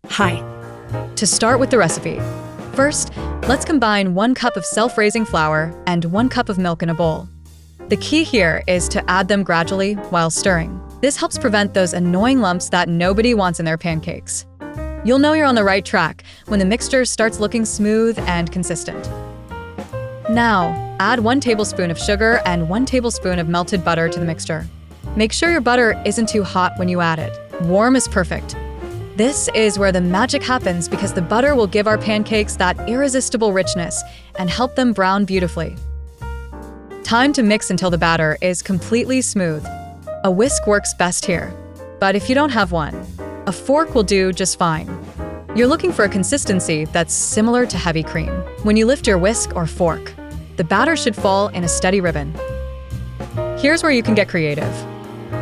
Hi. To start with the recipe, first, let's combine 1 cup of self-raising flour and 1 cup of milk in a bowl. The key here is to add them gradually while stirring. This helps prevent those annoying lumps that nobody wants in their pancakes. You'll know you're on the right track when the mixture starts looking smooth and consistent. Now, add 1 tablespoon of sugar and 1 tablespoon of melted butter to the mixture. Make sure your butter isn't too hot when you add it. Warm is perfect. This is where the magic happens because the butter will give our pancakes that irresistible richness and help them brown beautifully. Time to mix until the batter is completely smooth. A whisk works best here, but if you don't have one, a fork will do just fine. You're looking for a consistency that's similar to heavy cream. When you lift your whisk or fork, the batter should fall in a steady ribbon. Here's where you can get creative.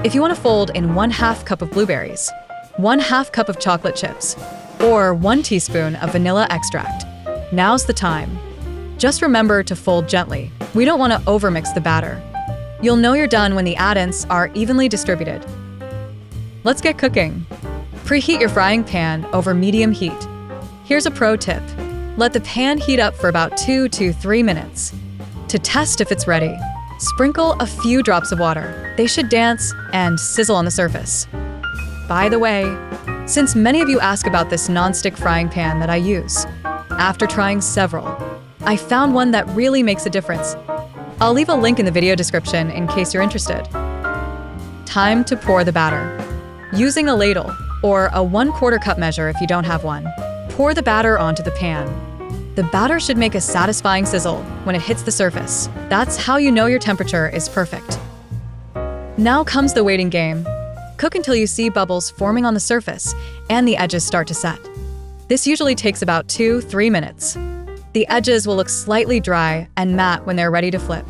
If you want to fold in 1/2 cup of blueberries, 1/2 cup of chocolate chips, or 1 teaspoon of vanilla extract, now's the time. Just remember to fold gently. We don't want to overmix the batter. You'll know you're done when the add-ins are evenly distributed. Let's get cooking. Preheat your frying pan over medium heat. Here's a pro tip. Let the pan heat up for about 2 to 3 minutes. To test if it's ready, sprinkle a few drops of water. They should dance and sizzle on the surface. By the way, since many of you ask about this non-stick frying pan that I use, after trying several, I found one that really makes a difference. I'll leave a link in the video description in case you're interested. Time to pour the batter. Using a ladle or a 1/4 cup measure if you don't have one, pour the batter onto the pan. The batter should make a satisfying sizzle when it hits the surface. That's how you know your temperature is perfect. Now comes the waiting game. Cook until you see bubbles forming on the surface and the edges start to set. This usually takes about 2-3 minutes. The edges will look slightly dry and matte when they're ready to flip.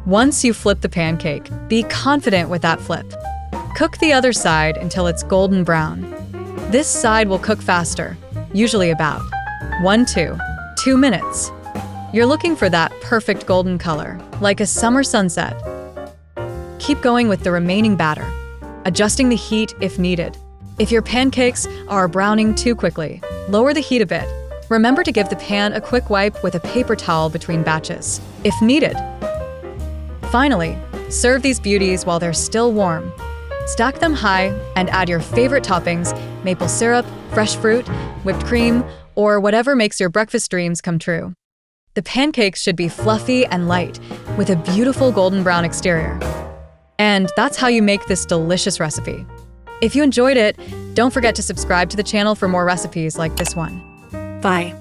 Once you flip the pancake, be confident with that flip. Cook the other side until it's golden brown. This side will cook faster, usually about 1-2 minutes. You're looking for that perfect golden color, like a summer sunset. Keep going with the remaining batter, adjusting the heat if needed. If your pancakes are browning too quickly, lower the heat a bit. Remember to give the pan a quick wipe with a paper towel between batches, if needed. Finally, serve these beauties while they're still warm. Stack them high and add your favorite toppings, maple syrup, fresh fruit, whipped cream, or whatever makes your breakfast dreams come true. The pancakes should be fluffy and light, with a beautiful golden brown exterior. And that's how you make this delicious recipe. If you enjoyed it, don't forget to subscribe to the channel for more recipes like this one. Bye.